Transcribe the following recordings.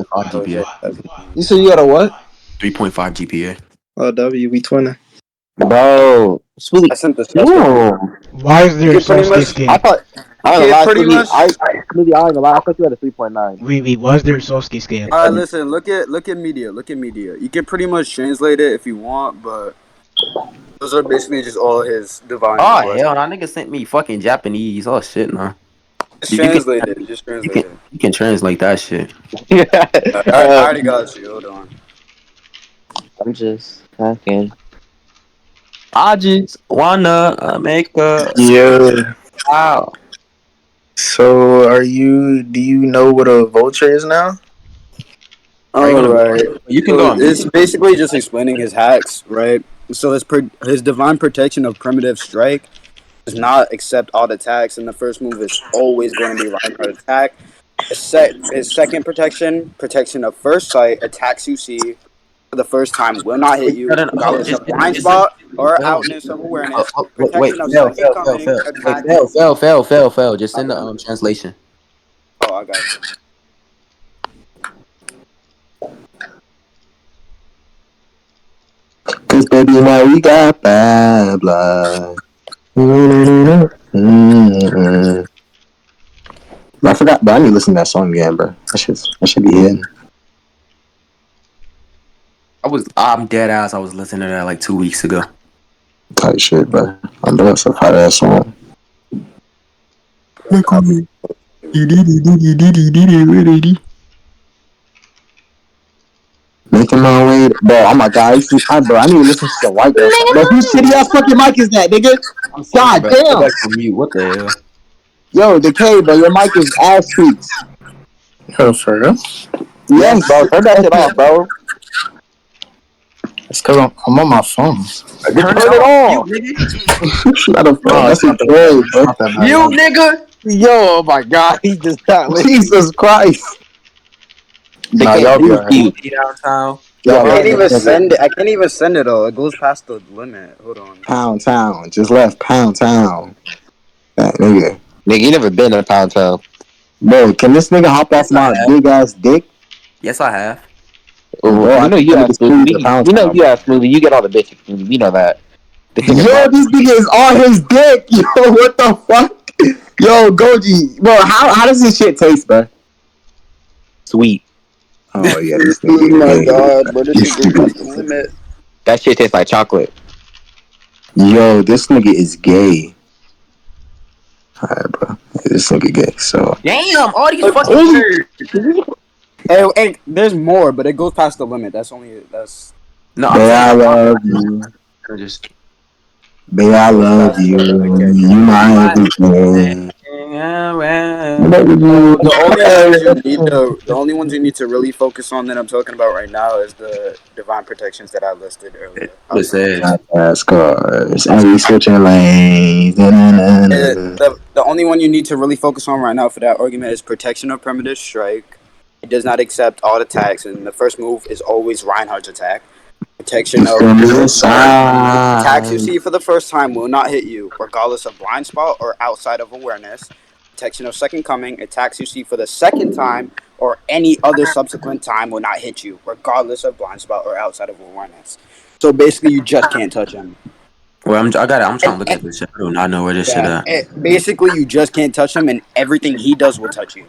3.5 GPA. You said you got a what? 3.5 GPA. Oh, W, we twinning. Bro, Smoothie. I sent the special. Yo, Why is there You pretty Soski much- skin? I thought. I ain't Okay, gonna lie, pretty Smoothie. much. Smoothie, I ain't gonna lie. I thought you had a 3.9. Wait, was there Soski skin? All right, listen. Look at media. Look at media. You can pretty much translate it if you want, but those are basically just all his divine. Oh words. hell, that nigga sent me fucking Japanese. Oh shit, nah. Just You can translate it. Just translate it. you can translate that shit. I already got you. Hold on. I'm just fucking. I just wanna make a Yeah. wow. So, do you know what a vulture is now? Are you All gonna? right. You can So go on it's mute. basically just explaining his hacks, right? So his divine protection of primitive strike does not accept all attacks, and the first move is always going to be Reinhard attack. His second protection of first sight, attacks you see for the first time will not hit you, No, no, no, hold on, regardless of blind just spot or fail. outness of awareness. Wait, Protection of fail, second fail, fail, coming, fail. Wait, attack you. fail. Just send the translation. Oh, I got you. Cause baby, now we got bad blood. Mm-hmm. I forgot, but I need to listen to that song again, bro. That should be hidden. I'm dead ass. I was listening to that like 2 weeks ago. Type shit, bro. I'm doing some hot ass song. Making my way, bro. Oh my god, bro. I need to listen to some white girl. Bro, whose shitty ass fucking mic is that, nigga? I'm sorry, God bro. damn. Go back to mute. What the hell? Yo, Decay, bro. Your mic is ass cheeks. Oh, for real? Yes, bro. Turn that shit off, bro. It's because I'm on my phone. Turn it off. Shut up, bro. That's a troll, bro. You nigga. Yo, oh my god, he just got Jesus Christ. Nah, y'all be alright. Downtown. Yo, I can't even nigga. send it. I can't even send it all. It goes past the limit. Hold on. Pound Town. Just left Pound Town. That nigga. Nigga, you never been to Pound Town. Bro, can this nigga hop off my big ass dick? Yes, I have. Bro, You know you have Smoothie. You know you have Smoothie. You get all the bitches. We know that. This Yo, nigga this nigga is on his dick. Yo, what the fuck? Yo, Goji. Bro, how does this shit taste, bro? sweet. Oh, yeah, this Oh nigga. my gay. god, bro, this shit goes past the limit. That shit tastes like chocolate. Yo, this nigga is gay. Alright, bro. This nigga gay, so. Damn, all these fucking words. Hey, there's more, but it goes past the limit. That's. No, Babe, I I'm love you. just. Babe, I love you. You my everything. The only ones you need to really focus on that I'm talking about right now is the divine protections that I listed earlier. What it says. Fast cars. And we switching lanes. The only one you need to really focus on right now for that argument is protection of primitive strike. It does not accept all attacks, and the first move is always Reinhardt's attack. Protection of attacks you see for the first time will not hit you, regardless of blind spot or outside of awareness. Protection of second coming, attacks you see for the second time or any other subsequent time will not hit you, regardless of blind spot or outside of awareness. So basically, you just can't touch him. Well, I'm trying to look at this shit. I do not know where this shit at. Basically, you just can't touch him, and everything he does will touch you.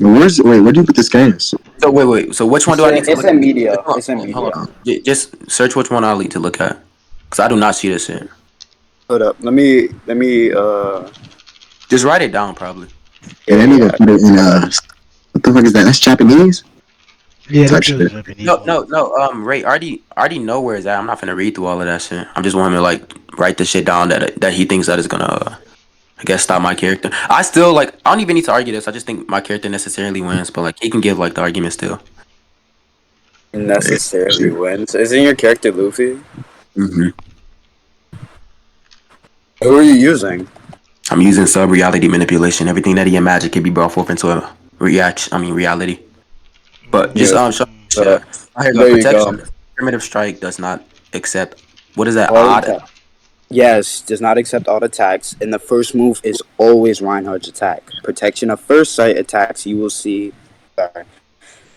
Where do you put this game? So wait. So which one do I need to look It's at? in media. It's in media. Hold on. Just search which one I need to look at, because I do not see this shit. Hold up. Let me. Just write it down, probably. And then nigga put it in what the fuck is that? That's Japanese? Yeah, Type that's shit. Japanese. No. Ray, already know where it's at. I'm not finna read through all of that shit. I'm just wanting to like write the shit down that he thinks that is gonna, I guess, stop my character. I still I don't even need to argue this. I just think my character necessarily wins, but like he can give like the argument still. Necessarily wins. Isn't your character Luffy? Mm-hmm. Who are you using? I'm using sub-reality manipulation. Everything that he imagined can be brought forth into a reality. But just there you protection. go. Primitive strike does not accept. What is that? All Odd. attack. Yes, does not accept all attacks, and the first move is always Reinhardt's attack. Protection of first sight attacks you will see. Sorry.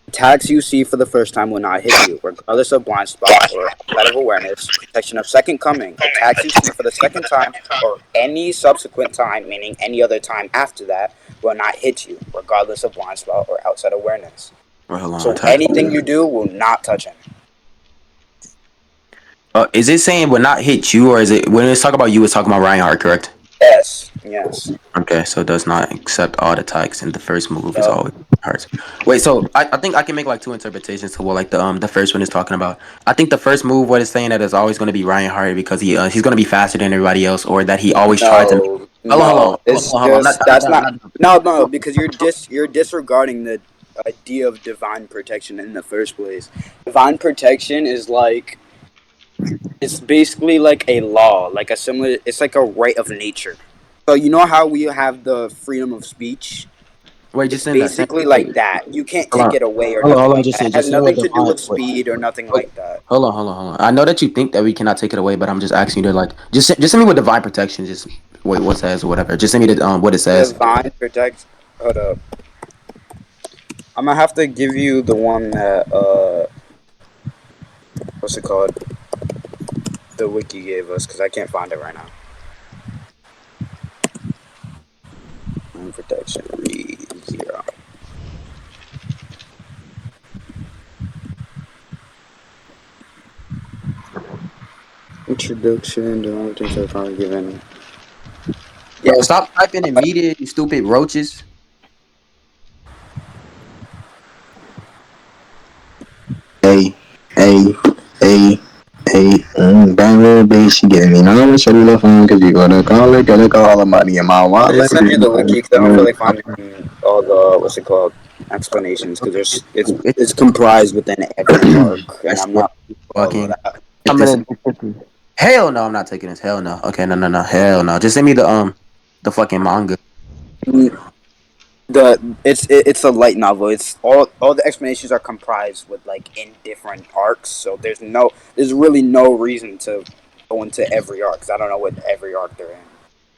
Attacks you see for the first time will not hit you, regardless of blind spot or outside of awareness. Protection of second coming. Attacks you see for the second time or any subsequent time, meaning any other time after that, will not hit you, regardless of blind spot or outside awareness. Wait, hold on. So anything you do will not touch him. Is it saying will not hit you, or is it when it's talking about you, it's talking about Reinhardt, correct? Yes. Okay, so it does not accept all attacks, and the first move is Yep. always hurts. Wait, so I think I can make like two interpretations to what like the first one is talking about. I think the first move, what it's saying that is always going to be Reinhardt because he's going to be faster than everybody else, or that he always tried to. No, it's Hold on. I'm just not that's done. no, because you're disregarding the idea of divine protection in the first place. Divine protection is like it's basically like a law, like a similar. It's like a right of nature. So you know how we have the freedom of speech. Wait, It's just in that same. basically like that. You can't Hold take on. it away or Hold on, nothing hold on. like that. It has Just say what nothing to do divine. with speed or nothing Wait, like that. hold on. I know that you think that we cannot take it away, but I'm just asking you to like just send me what divine protection. Just wait, what says or whatever. Just send me the what it says. Divine protect. Hold up. I'm gonna have to give you the one that what's it called? The wiki gave us because I can't find it right now. Protection read 0. Introduction to all things I've probably given. Yeah, stop typing in media, you stupid roaches. Hey, hey, hey, hey, that little bitch, she gave me no cellular phone because you gotta call all the money in my I wallet. just sent you the wiki because I don't feel like finding all the what's it called explanations because there's it's comprised within every arc I and I'm swear, not all of fucking. that. If Coming this, in 50. hell no, I'm not taking this. Hell no. Okay, no, hell no. Just send me the fucking manga. It's a light novel. It's all the explanations are comprised with like in different arcs. So there's really no reason to go into every arc because I don't know what every arc they're in.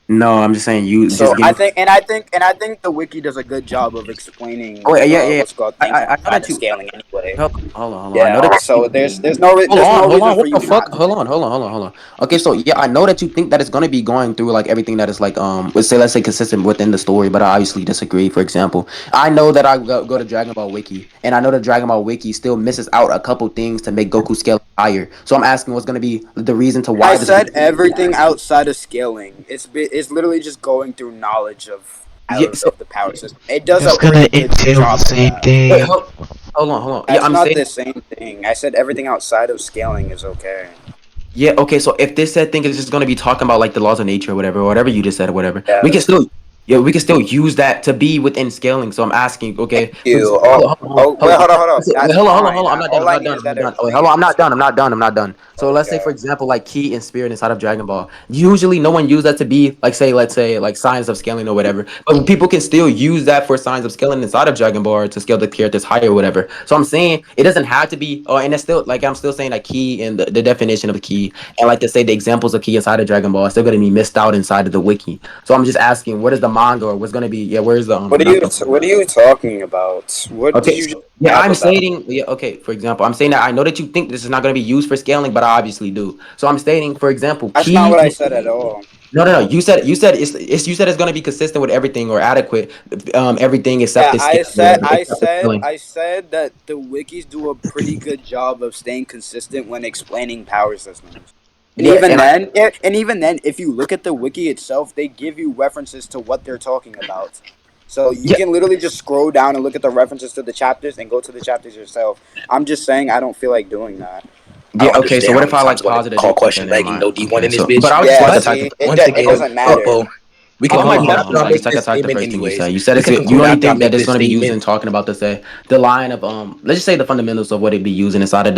No, I'm just saying you So just give I me. think the wiki does a good job of explaining Oh yeah. what's called things I know outside that of you. scaling anyway. Hold on. I know that. Yeah. So there's no Hold on. reason for What you the fuck? not to. Hold on. Okay, so yeah, I know that you think that it's gonna be going through like everything that is like let's say consistent within the story, but I obviously disagree. For example, I know that I go to Dragon Ball Wiki, and I know that Dragon Ball Wiki still misses out a couple things to make Goku scale higher. So I'm asking, what's gonna be the reason to I why this? said everything outside of scaling. It's literally just going through knowledge Yeah. So of the power system. It does That's a gonna pretty good entail the job of same that. wait, thing. hold on. Yeah, That's I'm not saying. the same thing. I said everything outside of scaling is okay. Yeah, okay, so if this said thing is just gonna be talking about like the laws of nature or whatever you just said or whatever, we can Yes. still we can still use that to be within scaling. So I'm asking, Thank okay, for you. example, Wait, hold on. Wait, That's hold fine. on. I'm not done. All I'm I not need done. is I'm not that done. it Oh, wait, hold on. reads. I'm not done. So let's say, for Okay. example, like key and spirit inside of Dragon Ball. Usually, no one use that to be like, say, let's say, like signs of scaling or whatever. But people can still use that for signs of scaling inside of Dragon Ball to scale the characters higher or whatever. So I'm saying it doesn't have to be. Oh, and it's still like I'm still saying like key and the definition of key and like to say the examples of key inside of Dragon Ball are still going to be missed out inside of the wiki. So I'm just asking, what is the manga or what's going to be? Yeah, where's the not the What are you talking about? What did Okay, you just so yeah, yap I'm about? stating, yeah, okay, for example, I'm saying that I know that you think this is not going to be used for scaling, but I obviously do. So I'm stating, for example, That's not key. what I said at all. No. You said you said it's going to be consistent with everything or adequate, everything except Yeah, the scaling. I said that the wikis do a pretty good job of staying consistent when explaining power systems. And Yeah, even then, if you look at the wiki itself, they give you references to what they're talking about. So you yeah, can literally just scroll down and look at the references to the chapters and go to the chapters yourself. I'm just saying I don't feel like doing that. I yeah. don't Okay, so understand what how if many I times like I want to posit a call okay, question never lagging, mind. no D1 Okay, in this so but bitch. I would just like Yeah, to But attack see, the once it again, doesn't matter. we can hold come on, up. hold You on, have hold to on. make Just like this attack the statement first thing you anyways. said. You said We it's can you conclude only after I think that make this is this going to be used in statement. talking about to say the line of let's just say the fundamentals of what it be using inside of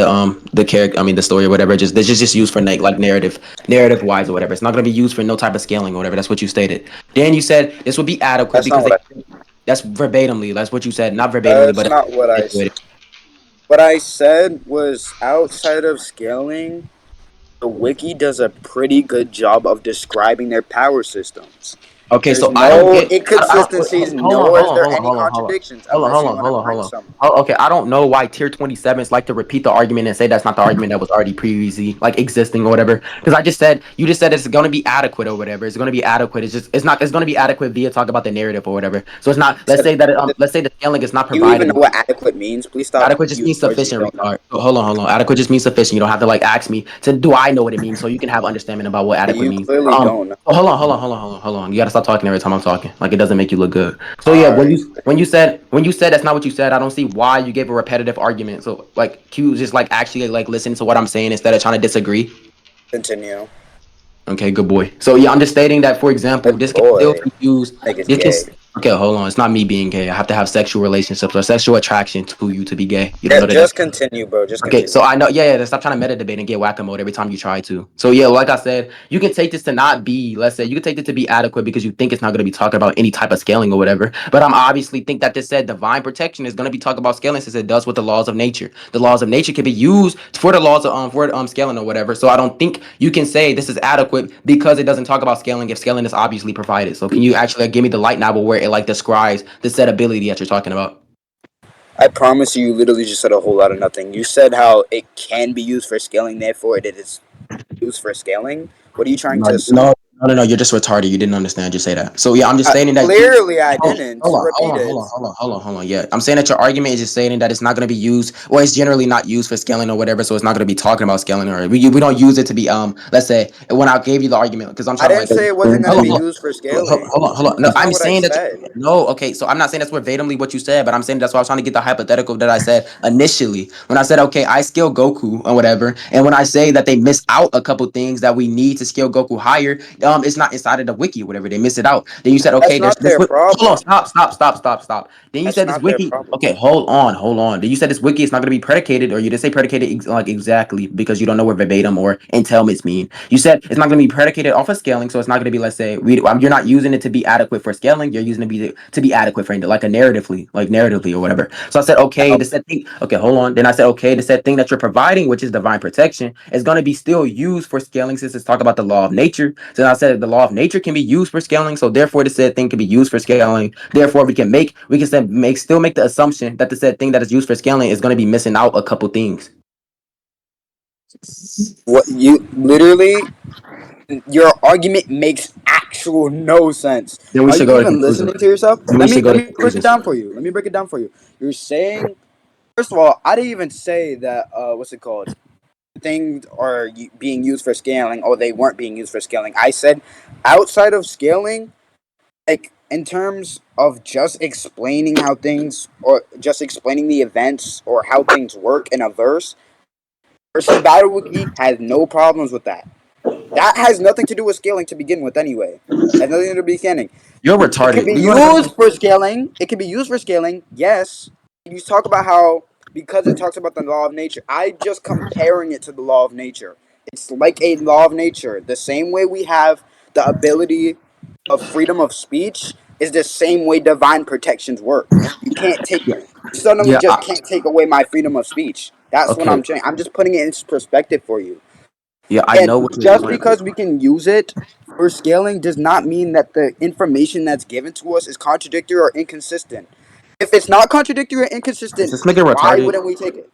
the character. I mean the story or whatever. Just this is just used for like narrative wise or whatever. It's not going to be used for no type of scaling or whatever. That's what you stated. Then you said this would be adequate That's not because what that's verbatimly. That's what you said. Not verbatimly, That's but not what I said. What I said was outside of scaling, the wiki does a pretty good job of describing their power systems. Okay, There's so I don't no get. Wait, inconsistencies, hold on, nor hold is on, there hold on, any hold on, hold on, contradictions, hold on, unless hold you on, want to hold on, hold find on. some. Oh, okay, I don't know why tier 27s like to repeat the argument and say that's not the argument that was already previously like existing or whatever. Because I just said you just said it's gonna be adequate or whatever. It's gonna be adequate. It's not. It's gonna be adequate via talk about the narrative or whatever. So it's not. Let's say that let's say the scaling is not Do you even provided. know what adequate means? Please stop Adequate just using means words you sufficient, don't know. retard. So hold on. Adequate just means sufficient. You don't have to like ask me to do I know what it means, so you can have understanding about what adequate You means. clearly don't know. So hold on. You gotta stop talking every time I'm talking. Like it doesn't make you look good. So yeah, All right, when you said that's not what you said, I don't see why you gave a repetitive argument. So like Q just like actually like listen to what I'm saying instead of trying to disagree. continue. Okay, good boy. So yeah, I'm just stating that, for example, Good this can still boy. be used. Nigga's This can. gay. Okay, hold on. It's not me being gay. I have to have sexual relationships or sexual attraction to you to be gay. You don't know the Just definition. continue, bro. Just Okay, so continue. I know, yeah. Stop trying to meta debate and get whack a mode every time you try to. So yeah, like I said, you can take this to not be, let's say, you can take it to be adequate because you think it's not going to be talking about any type of scaling or whatever. But I'm obviously think that this said divine protection is going to be talking about scaling since it does with the laws of nature. The laws of nature can be used for the laws of scaling or whatever. So I don't think you can say this is adequate because it doesn't talk about scaling if scaling is obviously provided. So can you actually give me the light novel where it like describes the set ability that you're talking about? I promise you, you literally just said a whole lot of nothing. You said how it can be used for scaling, therefore it is used for scaling. What are you trying No, to assume? no, no. You're just retarded. You didn't understand. Just say that. So yeah, I'm just stating that. Clearly, I Hold didn't. Repeat it. hold on. Yeah, I'm saying that your argument is just stating that it's not going to be used, or it's generally not used for scaling or whatever. So it's not going to be talking about scaling, or we don't use it to be Let's say when I gave you the argument, because I'm I trying to didn't like. say it wasn't going to be Hold used for scaling. on. No, That's not I'm what I saying that. said. No, okay. So I'm not saying that's verbatimly what you said, but I'm saying that's why I was trying to get the hypothetical that I said initially when I said, okay, I scale Goku or whatever, and when I say that they miss out a couple things that we need to scale Goku higher, it's not inside of the wiki or whatever. They miss it out. Then you said, That's okay, there's not this. their Hold on, problem. stop. Then you That's said this not their wiki. problem. Okay, hold on. Then you said this wiki is not going to be predicated, or you didn't say predicated like exactly because you don't know what verbatim or entailments mean. You said it's not going to be predicated off of scaling, so it's not going to be, let's say, you're not using it to be adequate for scaling. You're using it to be adequate for like a narratively or whatever. So I said, okay, Now, the said thing. Okay, hold on. Then I said, okay, the said thing that you're providing, which is divine protection, is going to be still used for scaling since it's talk about the law of nature. So I said the law of nature can be used for scaling. So therefore, the said thing can be used for scaling. Therefore, we can still make the assumption that the said thing that is used for scaling is going to be missing out a couple things. what you literally, your argument makes actual no sense. Then we Are should you go to even conclusions. listening to yourself? Then we Let me should go let to me break it conclusions. down for you. Let me break it down for you. You're saying, first of all, I didn't even say that. What's it called? Things are being used for scaling, or they weren't being used for scaling. I said outside of scaling, like in terms of just explaining how things, or just explaining the events or how things work in a verse, versus Battle Wiki has no problems with that. That has nothing to do with scaling to begin with, anyway. Has nothing to do with scaling. You're It can retarded. be Do you want to go to used for scaling. It can be used for scaling. Yes. You talk about how because it talks about the law of nature. I just comparing it to the law of nature. It's like a law of nature. The same way we have the ability of freedom of speech is the same way divine protections work. You can't take Yeah, suddenly yeah. just can't take away my freedom of speech. That's what Okay. I'm saying. I'm just putting it in perspective for you. Yeah, I And know what you're just doing. because we can use it for scaling does not mean that the information that's given to us is contradictory or inconsistent. If it's not contradictory or Is inconsistent, this nigga why retarded? wouldn't we take it?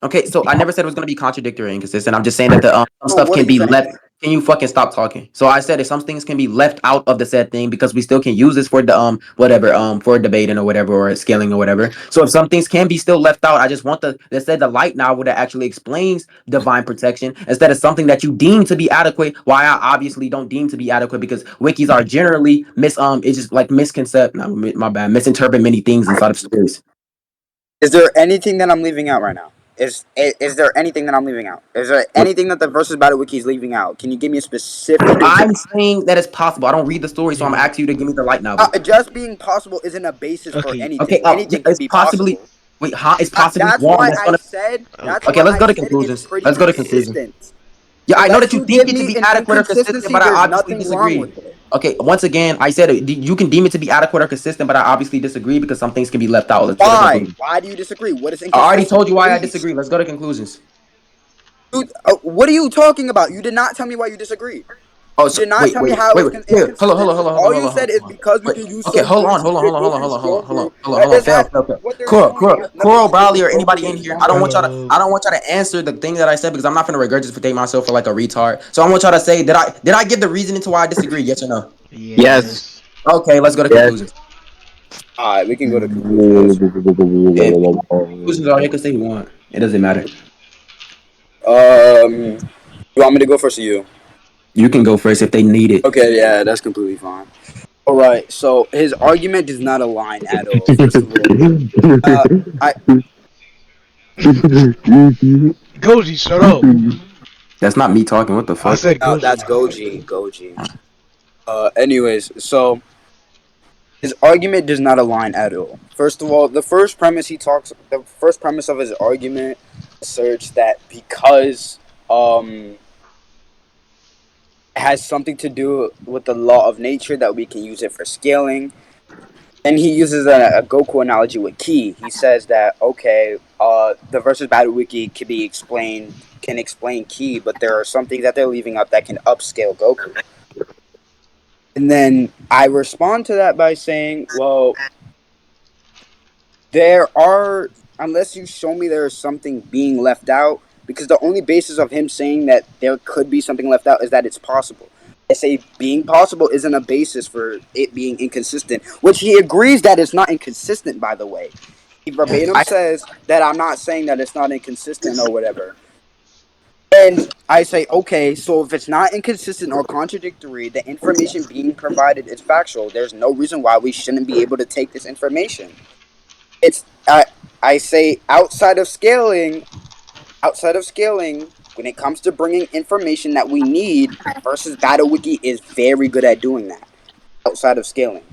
Okay, so I never said it was gonna be contradictory or inconsistent. I'm just saying that the some So stuff what are can you be saying? left. Can you fucking stop talking? So I said if some things can be left out of the said thing because we still can use this for the whatever for debating or whatever or scaling or whatever. So if some things can be still left out, I just want that said the light novel that actually explains divine protection instead of something that you deem to be adequate. Why I obviously don't deem to be adequate because wikis are generally it's just like misconcept. No, my bad, misinterpret many things inside of stories. Is there anything that I'm leaving out right now? Is there anything that I'm leaving out? Is there anything that the versus battle wiki is leaving out? Can you give me a specific I'm example? saying that it's possible. I don't read the story, so I'm Yeah. asking you to give me the light novel. Just being possible isn't a basis for Okay. Okay, anything. yeah, Anything can it's be possibly possible. wait, huh? It's possibly That's wrong. why That's I gonna said. That's Okay. okay. why Let's I go to said it's conclusions. pretty Let's go to conclusions. consistent. Yeah, I know that Unless you you think give it to me be an adequate or consistent, inconsistency, but I there's obviously nothing wrong disagree. with it. Okay, once again, I said you can deem it to be adequate or consistent, but I obviously disagree because some things can be left out. Let's go to Why? conclusions. Why do you disagree? What is I already inconsistent? told you why I Please. disagree. Let's go to conclusions. Dude, what are you talking about? You did not tell me why you disagree. Oh, You so did not wait, tell me wait, how it wait, was wait. Wait, inconsistent. hold All on, you said is hold on. because we Wait, can use okay, some things to make Goku stronger. That hold on. does Fail, not fail, fail. what they're showing me. Nothing Coral, to do Bradley, with or Goku anybody getting in here. I don't want stronger. y'all to. I don't want y'all to answer the thing that I said because I'm not gonna regurgitate myself for like a retard. So I want y'all to say did I give the reasoning to why I disagree? Yes or no? Yes. Yes. Okay, let's go to Yes. conclusions. All right, we can go to conclusions. And conclusions are here because they want. It doesn't matter. You want me to go first or you? You can go first if they need it. Okay, yeah, that's completely fine. All right, so his argument does not align at all. First of all, I Goji, shut up. That's not me talking. What the I fuck? said no, that's Goji. Goji. Anyways, so his argument does not align at all. First of all, the first premise of his argument asserts that because it has something to do with the law of nature that we can use it for scaling. And he uses a Goku analogy with Ki. He says that okay, the versus battle wiki can explain Ki, but there are some things that they're leaving up that can upscale Goku. And then I respond to that by saying, well, there are, unless you show me there is something being left out, because the only basis of him saying that there could be something left out is that it's possible. I say being possible isn't a basis for it being inconsistent, which he agrees that it's not inconsistent, by the way. He verbatim I says that I'm not saying that it's not inconsistent or whatever. And I say, okay, so if it's not inconsistent or contradictory, the information being provided is factual. There's no reason why we shouldn't be able to take this information. It's I say outside of scaling, when it comes to bringing information that we need, versus BattleWiki is very good at doing that. Outside of scaling,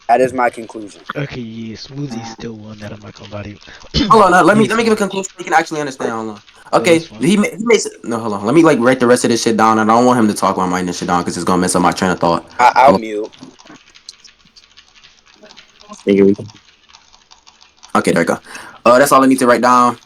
that is my conclusion. Okay, yeah, Smoothie still won that. I'm not gonna lie to you. hold on. Let me Basically. give a conclusion so you can actually understand. Hold on. Oh, that's Okay, fine. he makes no. Hold on. Let me like write the rest of this shit down. And I don't want him to talk while I'm writing this shit down because it's gonna mess up my train of thought. I'll Hold mute. on. Okay, there you go. That's all I need to write down.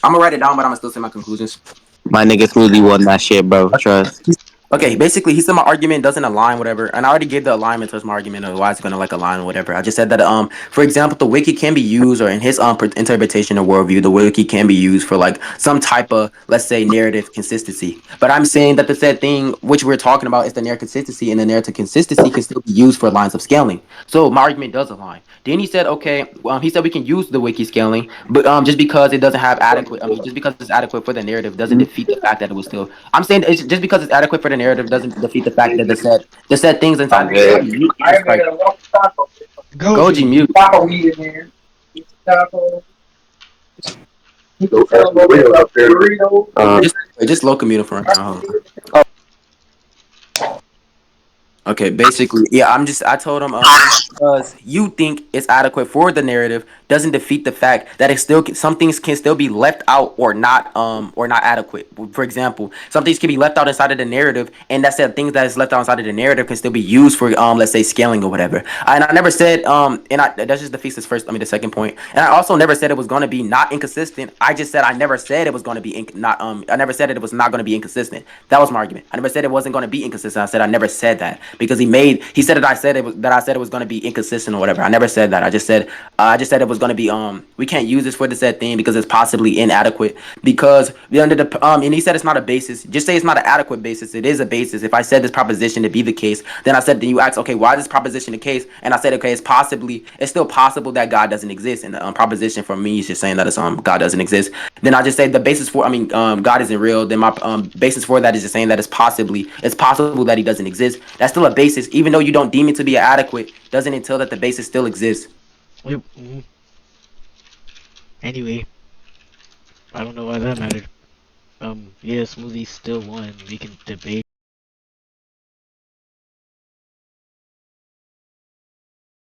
I'm gonna write it down, but I'm gonna still say my conclusions. My nigga Smoothie won that shit, bro. Trust. Okay, basically, he said my argument doesn't align, whatever, and I already gave the alignment towards my argument of why it's gonna like align, or whatever. I just said that, for example, the wiki can be used, or in his interpretation or worldview, the wiki can be used for like some type of, let's say, narrative consistency. But I'm saying that the said thing which we're talking about is the narrative consistency, and the narrative consistency can still be used for lines of scaling. So my argument does align. Then he said, okay, he said we can use the wiki scaling, but just because it doesn't have adequate, just because it's adequate for the narrative doesn't defeat the fact that it was still. I'm saying it's just because it's adequate for the narrative doesn't defeat the fact that the said things inside the Okay. Jesus Christ. Goji Goji. mute. Just just local mute him for right now. Hold on. Okay, basically, yeah, I told him just because you think it's adequate for the narrative doesn't defeat the fact that some things can still be left out or not adequate. For example, some things can be left out inside of the narrative, and that's the things that is left out inside of the narrative can still be used for let's say scaling or whatever. And I never said that's just defeats this first. I mean the second point, and I also never said it was going to be not inconsistent. I just said I never said it was going to be not I never said that it was not going to be inconsistent. That was my argument. I never said it wasn't going to be inconsistent. I said I never said that because he said that I said it was going to be inconsistent or whatever. I never said that. I just said it was going to be we can't use this for the said thing because it's possibly inadequate because under the and he said it's not a basis. Just say it's not an adequate basis. It is a basis. If I said this proposition to be the case, then you ask, okay, why is this proposition the case? And I said, okay, it's still possible that God doesn't exist. And the proposition for me is just saying that it's God doesn't exist. Then I just say the basis for God isn't real. Then my basis for that is just saying that it's possible that he doesn't exist. That's still a basis, even though you don't deem it to be adequate. Doesn't entail that the basis still exists. Wait, anyway, I don't know why that mattered. Yeah, Smoothie still won. We can debate.